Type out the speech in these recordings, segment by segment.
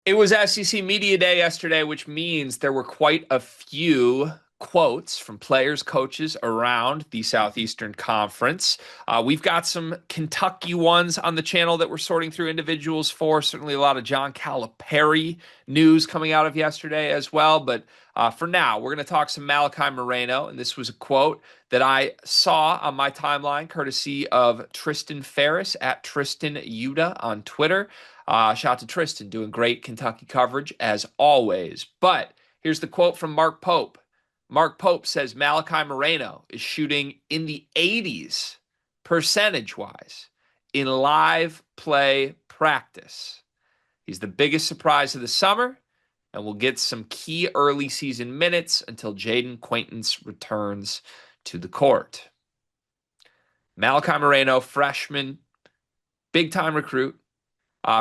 It was SEC Media Day yesterday, which means there were quite a few quotes from players, coaches around the Southeastern Conference. We've got some Kentucky ones on the channel that we're sorting through individuals for. Certainly a lot of John Calipari news coming out of yesterday as well. But for now, we're going to talk some Malachi Moreno. And this was a quote that I saw on my timeline, courtesy of Tristan Ferris at Tristan Yuda on Twitter. Shout out to Tristan, doing great Kentucky coverage as always. But here's the quote from Mark Pope. Mark Pope says Malachi Moreno is shooting in the 80s percentage wise in live play practice. He's the biggest surprise of the summer and will get some key early season minutes until Jaden Quaintance returns to the court. Malachi Moreno, freshman, big time recruit.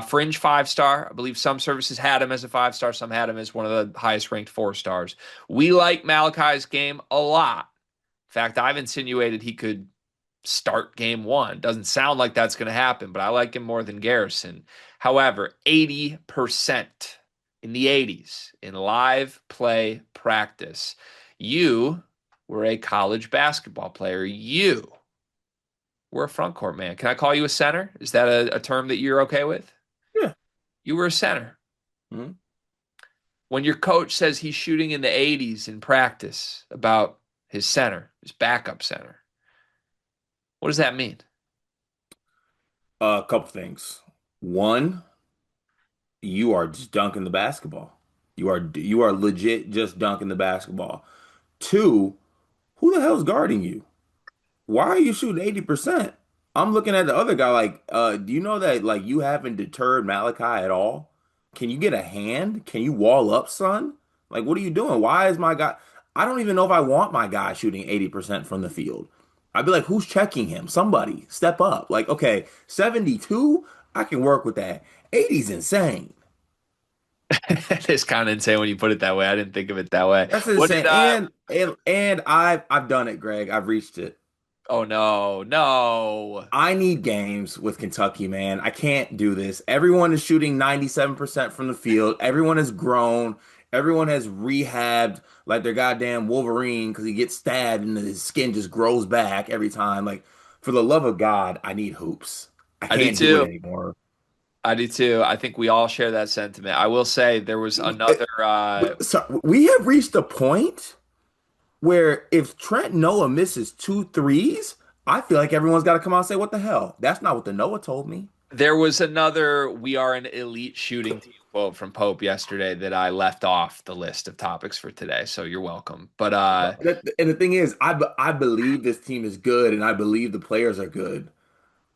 Fringe 5-star. I believe some services had him as a 5-star. Some had him as one of the highest ranked 4-stars. We like Malachi's game a lot. In fact, I've insinuated he could start game one. Doesn't sound like that's going to happen, but I like him more than Garrison. However, 80% in the 80s in live play practice. You were a college basketball player. You were a front court man. Can I call you a center? Is that a term that you're okay with? Yeah. You were a center. Mhm. When your coach says he's shooting in the 80s in practice about his center, his backup center, what does that mean? A couple things. One, you are just dunking the basketball. You are legit just dunking the basketball. Two, who the hell's guarding you? Why are you shooting 80%? I'm looking at the other guy like, do you know that like you haven't deterred Malachi at all? Can you get a hand? Can you wall up, son? Like, what are you doing? Why is my guy? I don't even know if I want my guy shooting 80% from the field. I'd be like, who's checking him? Somebody step up. Like, okay, 72, I can work with that. 80's insane. It's kind of insane when you put it that way. I didn't think of it that way. That's What did insane. And I've done it, Greg. I've reached it. Oh no, no. I need games with Kentucky, man. I can't do this. Everyone is shooting 97% from the field. Everyone has grown. Everyone has rehabbed like their goddamn Wolverine because he gets stabbed and his skin just grows back every time. Like, for the love of God, I need hoops. I I do can't do it too. anymore. I do too. I think we all share that sentiment. I will say there was another So we have reached a point where if Trent Noah misses two threes, I feel like everyone's got to come out and say, "What the hell?" That's not what the Noah told me. there was another we are an elite shooting team quote from Pope yesterday that I left off the list of topics for today. So you're welcome. But And the thing is, I believe this team is good, and I believe the players are good.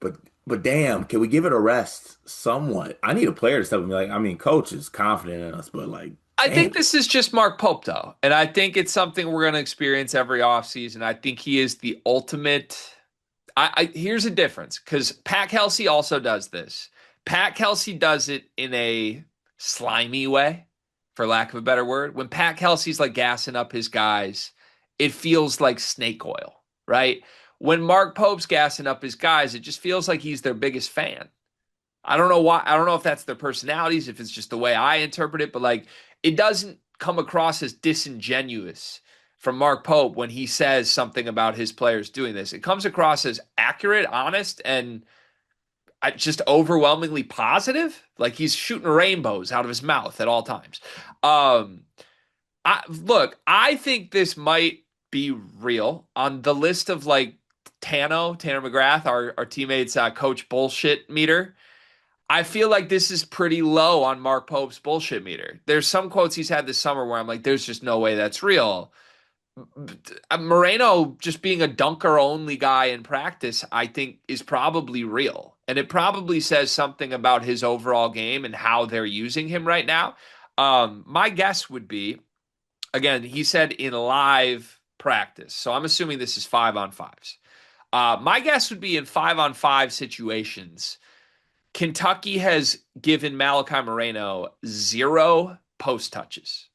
But but damn, can we give it a rest somewhat? I need a player to step up and be like, I mean, coach is confident in us, but like, I think damn. this is just Mark Pope, though. And I think it's something we're going to experience every offseason. I think he is the ultimate. Here's a difference because Pat Kelsey also does this. Pat Kelsey does it in a slimy way, for lack of a better word. When Pat Kelsey's like gassing up his guys, it feels like snake oil, right? When Mark Pope's gassing up his guys, it just feels like he's their biggest fan. I don't know why. I don't know if that's their personalities, if it's just the way I interpret it, but like it doesn't come across as disingenuous from Mark Pope when he says something about his players doing this. It comes across as accurate, honest, and just overwhelmingly positive. Like he's shooting rainbows out of his mouth at all times. Um, look, I think this might be real on the list of like Tanner McGrath, our teammates' coach bullshit meter. I feel like this is pretty low on Mark Pope's bullshit meter. There's some quotes he's had this summer where I'm like, there's just no way that's real. Moreno just being a dunker only guy in practice, I think is probably real. And it probably says something about his overall game and how they're using him right now. My guess would be, again, he said in live practice. So I'm assuming this is 5-on-5s. My guess would be in 5-on-5 situations. Kentucky has given Malachi Moreno 0 post touches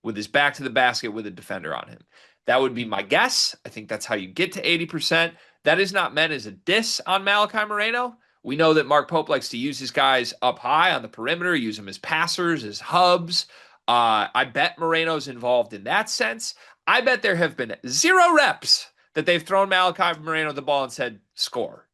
with his back to the basket with a defender on him. That would be my guess. I think that's how you get to 80%. That is not meant as a diss on Malachi Moreno. We know that Mark Pope likes to use his guys up high on the perimeter, use them as passers, as hubs. I bet Moreno's involved in that sense. I bet there have been 0 reps that they've thrown Malachi Moreno the ball and said, score.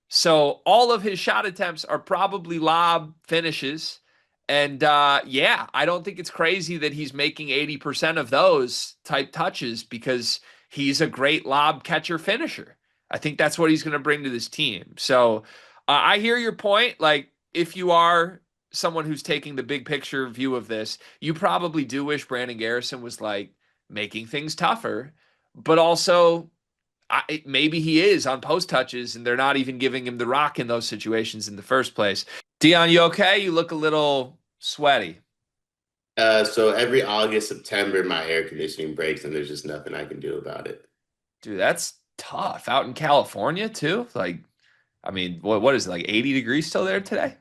So all of his shot attempts are probably lob finishes. And yeah, I don't think it's crazy that he's making 80% of those type touches because he's a great lob catcher finisher. I think that's what he's going to bring to this team. So I hear your point. Like, if you are someone who's taking the big picture view of this, you probably do wish Brandon Garrison was like making things tougher, but also maybe he is on post touches and they're not even giving him the rock in those situations in the first place. Dion, you okay? You look a little sweaty. So every August, September, my air conditioning breaks and there's just nothing I can do about it. Dude, that's tough. Out in California too? Like, I mean, what is it, like 80 degrees still there today?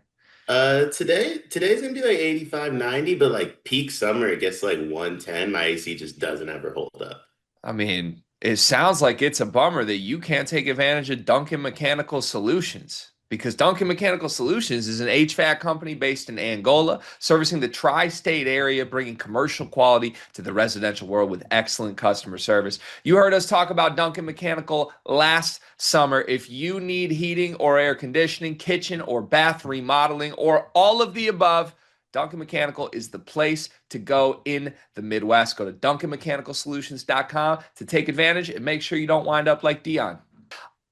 Today's gonna be like 85, 90, but like peak summer, it gets like 110. My AC just doesn't ever hold up. I mean, it sounds like it's a bummer that you can't take advantage of Duncan Mechanical Solutions because Duncan Mechanical Solutions is an HVAC company based in Angola, servicing the tri-state area, bringing commercial quality to the residential world with excellent customer service. You heard us talk about Duncan Mechanical last summer. If you need heating or air conditioning, kitchen or bath remodeling, or all of the above, Duncan Mechanical is the place to go in the Midwest. Go to DuncanMechanicalSolutions.com to take advantage and make sure you don't wind up like Dion.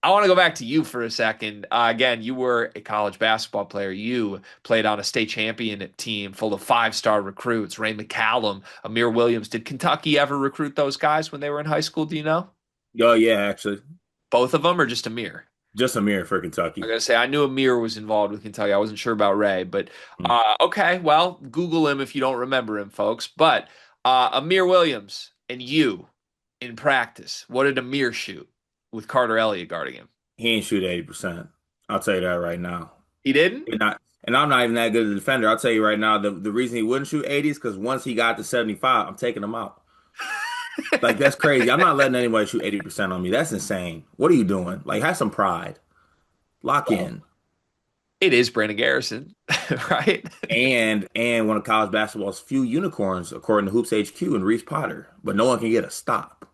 I want to go back to you for a second. Again, you were a college basketball player. You played on a state champion team full of five-star recruits, Ray McCallum, Amir Williams. Did Kentucky ever recruit those guys when they were in high school? Do you know? Oh yeah, actually, Both of them or just Amir? just a mirror for I Kentucky. gotta say, I knew Amir was involved with Kentucky. I wasn't sure about Ray, but Mm. okay. Well, Google him if you don't remember him, folks. But Amir Williams and you in practice, what did Amir shoot with Carter Elliott guarding him? He ain't shoot 80%. I'll tell you that right now. He didn't. And I'm not even that good a defender. I'll tell you right now, the reason he wouldn't shoot 80 is because once he got to 75, I'm taking him out. Like that's crazy. I'm not letting anybody shoot 80% on me. That's insane. What are you doing? Like have some pride. Lock Well, in. it is Brandon Garrison, right? And one of college basketball's few unicorns, according to Hoops HQ and Reese Potter. But no one can get a stop.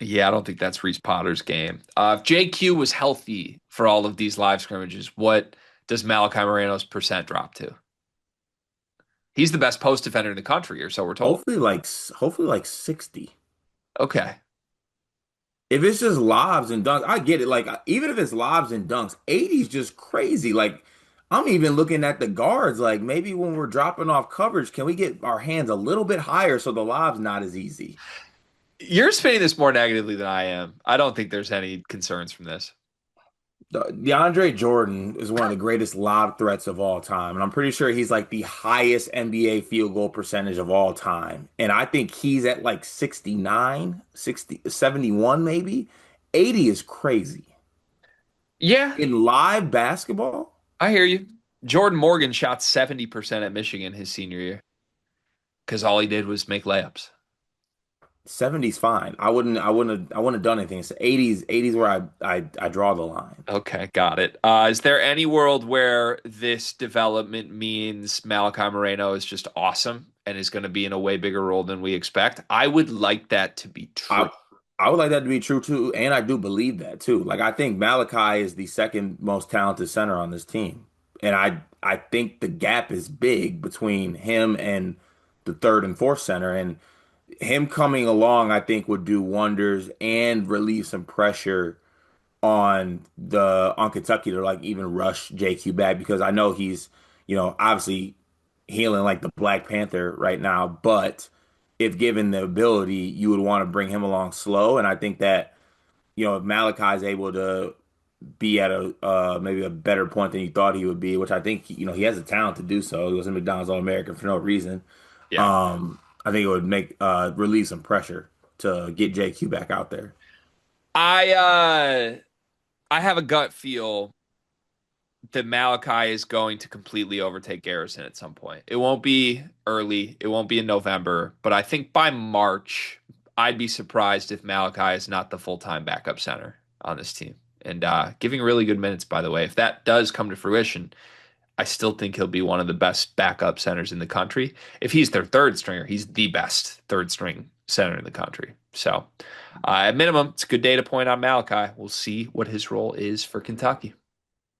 Yeah, I don't think that's Reese Potter's game. If JQ was healthy for all of these live scrimmages, what does Malachi Moreno's percent drop to? He's the best post defender in the country, or so we're told. Hopefully like 60. Okay. If it's just lobs and dunks, I get it. Like even if it's lobs and dunks, 80 is just crazy. Like I'm even looking at the guards. Like maybe when we're dropping off coverage, can we get our hands a little bit higher so the lob's not as easy? You're spinning this more negatively than I am. I don't think there's any concerns from this. DeAndre Jordan is one of the greatest lob threats of all time. And I'm pretty sure he's like the highest NBA field goal percentage of all time. And I think he's at like 69, 60, 71 maybe. 80 is crazy. Yeah, In live basketball, I hear you. Jordan Morgan shot 70% at Michigan his senior year because all he did was make layups. 70's fine. I wouldn't have done anything. It's 80's where I draw the line. Okay, got it. Is there any world where this development means Malachi Moreno is just awesome and is going to be in a way bigger role than we expect? I would like that to be true. I I would like that to be true too, and I do believe that too. Like I think Malachi is the second most talented center on this team, and I think the gap is big between him and the third and fourth center, and him coming along, I think would do wonders and relieve some pressure on Kentucky to like even rush JQ back because I know he's, obviously healing like the Black Panther right now, but if given the ability, you would want to bring him along slow. And I think that, if Malachi is able to be at a maybe a better point than you thought he would be, which I think, he has the talent to do so. He was a McDonald's All-American for no reason. Yeah. I think it would make relieve some pressure to get JQ back out there. I uh I have a gut feel that Malachi is going to completely overtake Garrison at some point. It won't be early, it won't be in November, but I think by March, I'd be surprised if Malachi is not the full-time backup center on this team. and giving really good minutes, by the way. If that does come to fruition, I still think he'll be one of the best backup centers in the country. If he's their third stringer, he's the best third string center in the country. So, at minimum, it's a good data point on Malachi. We'll see what his role is for Kentucky.